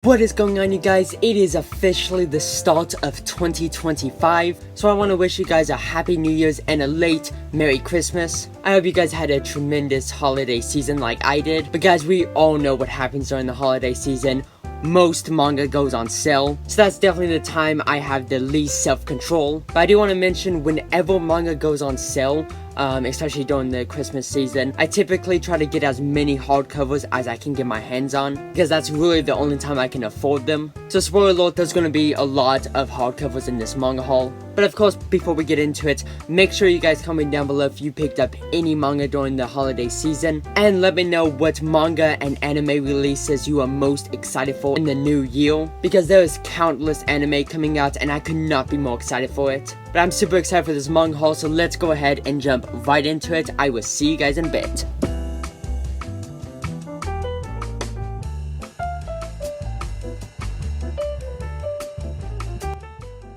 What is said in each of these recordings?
What is going on, you guys? It is officially the start of 2025, so I want to wish you guys a happy New Year's and a late Merry Christmas. I hope you guys had a tremendous holiday season like I did, but guys, we all know what happens during the holiday season. Most manga goes on sale, so that's definitely the time I have the least self-control. But I do want to mention, whenever manga goes on sale, especially during the Christmas season, I typically try to get as many hardcovers as I can get my hands on, because that's really the only time I can afford them. So spoiler alert, there's going to be a lot of hardcovers in this manga haul. But of course, before we get into it, make sure you guys comment down below if you picked up any manga during the holiday season, and let me know what manga and anime releases you are most excited for in the new year, because there is countless anime coming out and I could not be more excited for it. But I'm super excited for this manga haul, so let's go ahead and jump right into it. I will see you guys in a bit.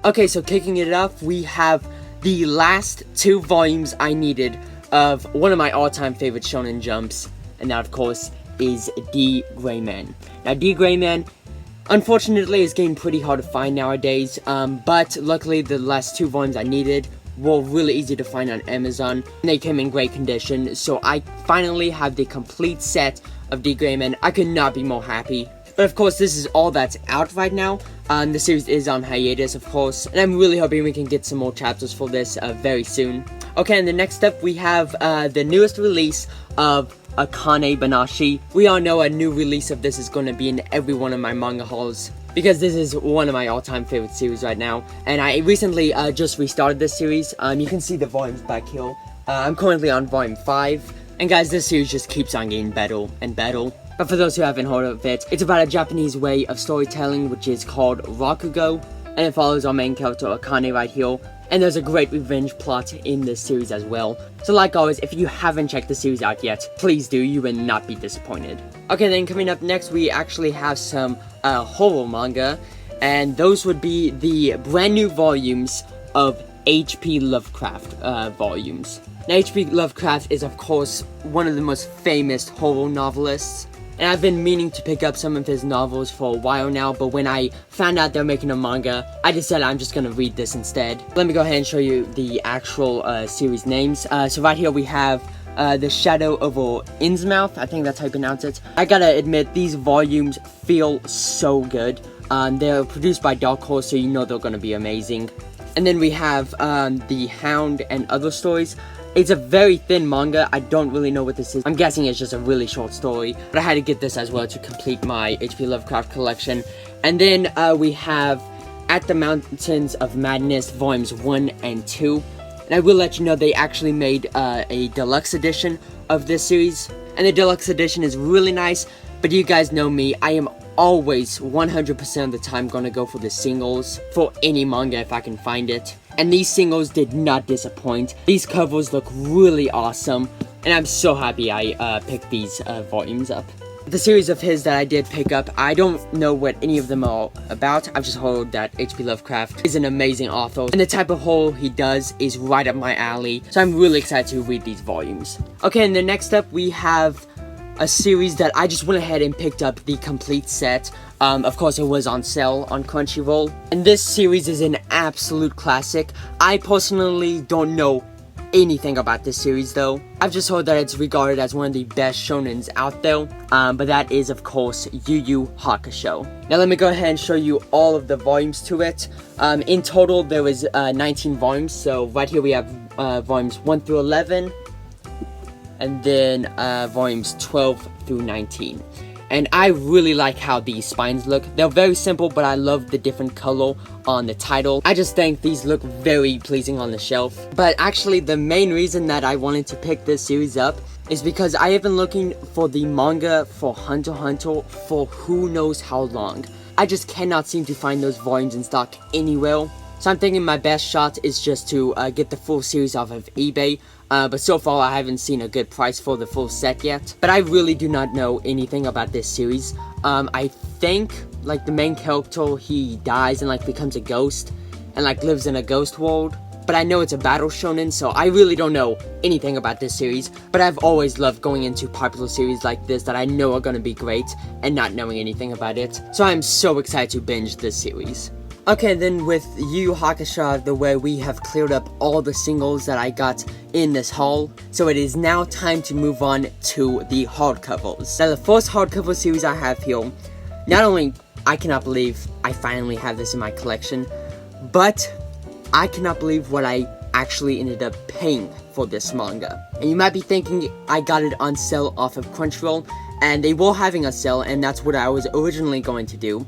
Okay, so kicking it off, we have the last two volumes I needed of one of my all-time favorite shonen jumps, and that of course is D. Gray Man. Now D. Gray Man, unfortunately, is getting pretty hard to find nowadays, but luckily the last two volumes I needed were really easy to find on Amazon, and they came in great condition, so I finally have the complete set of D. Gray Man. I could not be more happy. But of course, this is all that's out right now. The series is on hiatus, of course, and I'm really hoping we can get some more chapters for this very soon. Okay, and the next up, we have the newest release of Akane Banashi. We all know a new release of this is going to be in every one of my manga hauls, because this is one of my all-time favorite series right now, and I recently just restarted this series. You can see the volumes back here. I'm currently on volume 5, and guys, this series just keeps on getting better and better. But for those who haven't heard of it, it's about a Japanese way of storytelling which is called Rakugo, and it follows our main character Akane right here, and there's a great revenge plot in this series as well. So like always, if you haven't checked the series out yet, please do, you will not be disappointed. Okay, then coming up next, we actually have some horror manga, and those would be the brand new volumes of H.P. Lovecraft volumes. Now, H.P. Lovecraft is of course one of the most famous horror novelists, and I've been meaning to pick up some of his novels for a while now, but when I found out they're making a manga, I decided I'm just gonna read this instead. Let me go ahead and show you the actual series names. So right here we have The Shadow Over Innsmouth, I think that's how you pronounce it. I gotta admit, these volumes feel so good. They're produced by Dark Horse, so you know they're gonna be amazing. And then we have The Hound and Other Stories. It's a very thin manga. I don't really know what this is. I'm guessing it's just a really short story, but I had to get this as well to complete my H.P. Lovecraft collection. And then we have At the Mountains of Madness volumes 1 and 2. And I will let you know they actually made a deluxe edition of this series, and the deluxe edition is really nice. But you guys know me, I am always 100% of the time gonna go for the singles for any manga if I can find it. And these singles did not disappoint. These covers look really awesome, and I'm so happy I picked these volumes up. The series of his that I did pick up, I don't know what any of them are about. I've just heard that H.P. Lovecraft is an amazing author, and the type of horror he does is right up my alley, so I'm really excited to read these volumes. Okay, and then next up we have a series that I just went ahead and picked up the complete set. Of course, it was on sale on Crunchyroll, and this series is an absolute classic. I personally don't know anything about this series though. I've just heard that it's regarded as one of the best shonens out there, but that is of course Yu Yu Hakusho. Now let me go ahead and show you all of the volumes to it. In total there was 19 volumes, so right here we have volumes 1 through 11, and then volumes 12 through 19. And I really like how these spines look. They're very simple, but I love the different color on the title. I just think these look very pleasing on the shelf. But actually, the main reason that I wanted to pick this series up is because I have been looking for the manga for Hunter x Hunter for who knows how long. I just cannot seem to find those volumes in stock anywhere. So I'm thinking my best shot is just to get the full series off of eBay. But so far I haven't seen a good price for the full set yet. But I really do not know anything about this series. I think like the main character, he dies and like becomes a ghost and like lives in a ghost world. but I know it's a battle shonen, so I really don't know anything about this series, but I've always loved going into popular series like this that I know are gonna be great, and not knowing anything about it, so I'm so excited to binge this series. Okay, then with Yu Yu Hakusho the way, we have cleared up all the singles that I got in this haul, so it is now time to move on to the hardcovers. Now the first hardcover series I have here, not only I cannot believe I finally have this in my collection, but I cannot believe what I actually ended up paying for this manga. And you might be thinking I got it on sale off of Crunchyroll, and they were having a sale, and that's what I was originally going to do.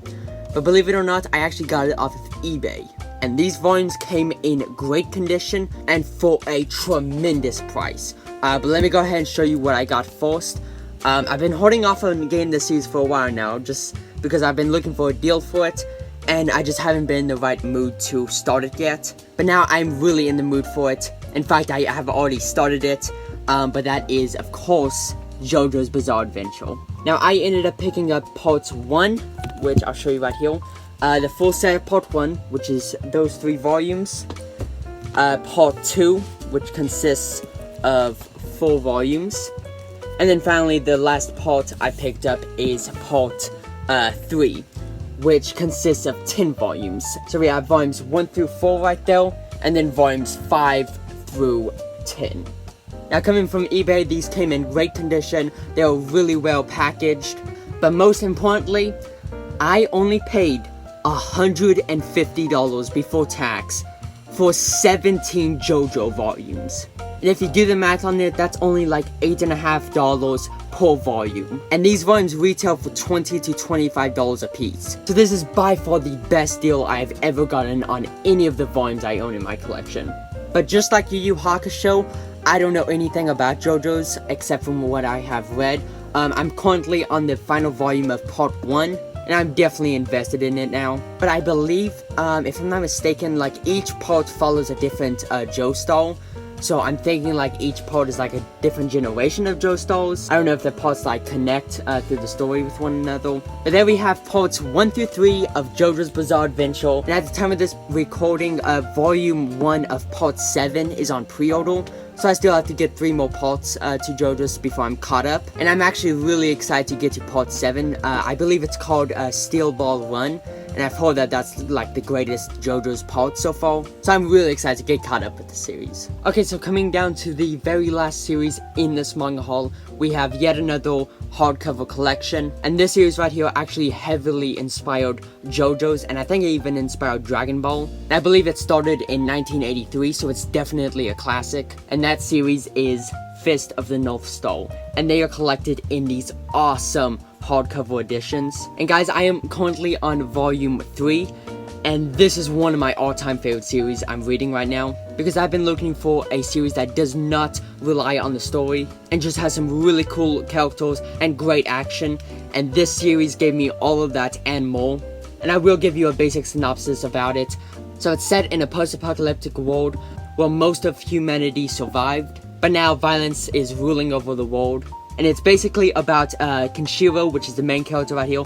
But believe it or not, I actually got it off of eBay. And these volumes came in great condition and for a tremendous price. But let me go ahead and show you what I got first. I've been holding off on getting this series for a while now, just because I've been looking for a deal for it, and I just haven't been in the right mood to start it yet. But now I'm really in the mood for it. In fact, I have already started it, but that is, of course, JoJo's Bizarre Adventure. Now, I ended up picking up Part 1, which I'll show you right here. The full set of Part 1, which is those 3 volumes. Part 2, which consists of 4 volumes. And then finally, the last part I picked up is Part 3, which consists of 10 volumes. So we have volumes 1 through 4 right there, and then volumes 5 through 10. Now, coming from eBay, these came in great condition. They were really well packaged. But most importantly, I only paid $150 before tax for 17 JoJo volumes. And if you do the math on it, that's only like $8.50 per volume. And these volumes retail for $20 to $25 a piece. So this is by far the best deal I've ever gotten on any of the volumes I own in my collection. But just like Yu Yu Hakusho, I don't know anything about JoJo's except from what I have read. I'm currently on the final volume of Part 1, and I'm definitely invested in it now. But I believe, if I'm not mistaken, like each part follows a different Jo style. So I'm thinking like each part is like a different generation of Jo styles. I don't know if the parts like connect through the story with one another. But then we have parts 1 through 3 of JoJo's Bizarre Adventure. And at the time of this recording, volume 1 of part 7 is on pre-order. So I still have to get 3 more parts to JoJo's before I'm caught up. And I'm actually really excited to get to part 7. I believe it's called Steel Ball Run. And I've heard that that's like the greatest JoJo's part so far. So I'm really excited to get caught up with the series. Okay, so coming down to the very last series in this manga haul, we have yet another hardcover collection. And this series right here actually heavily inspired JoJo's, and I think it even inspired Dragon Ball. And I believe it started in 1983, so it's definitely a classic. And that series is Fist of the North Star. And they are collected in these awesome hardcover editions. And guys, I am currently on volume 3, and this is one of my all-time favorite series I'm reading right now, because I've been looking for a series that does not rely on the story and just has some really cool characters and great action, and this series gave me all of that and more. And I will give you a basic synopsis about it. So it's set in a post-apocalyptic world where most of humanity survived, but now violence is ruling over the world. And it's basically about Kenshiro, which is the main character right here,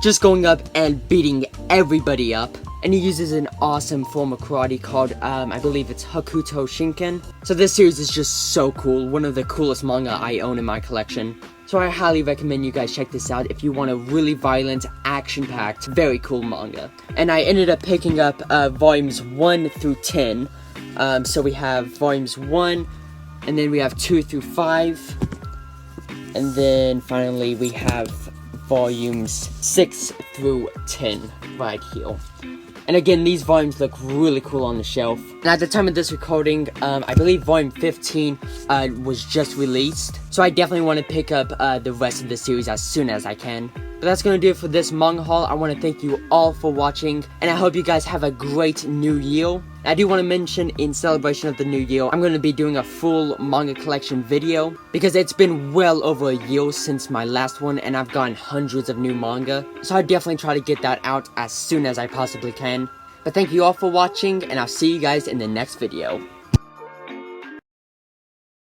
just going up and beating everybody up. And he uses an awesome form of karate called, I believe it's Hakuto Shinken. So this series is just so cool, one of the coolest manga I own in my collection. So I highly recommend you guys check this out if you want a really violent, action-packed, very cool manga. And I ended up picking up volumes 1 through 10. So we have volumes 1, and then we have 2 through 5. And then finally we have volumes 6 through 10 right here. And again, these volumes look really cool on the shelf. And at the time of this recording, I believe volume 15 was just released. So I definitely want to pick up the rest of the series as soon as I can. But that's going to do it for this manga haul. I want to thank you all for watching, and I hope you guys have a great new year. I do want to mention, in celebration of the new year, I'm going to be doing a full manga collection video, because it's been well over a year since my last one, and I've gotten hundreds of new manga. So I definitely try to get that out as soon as I possibly can. But thank you all for watching, and I'll see you guys in the next video.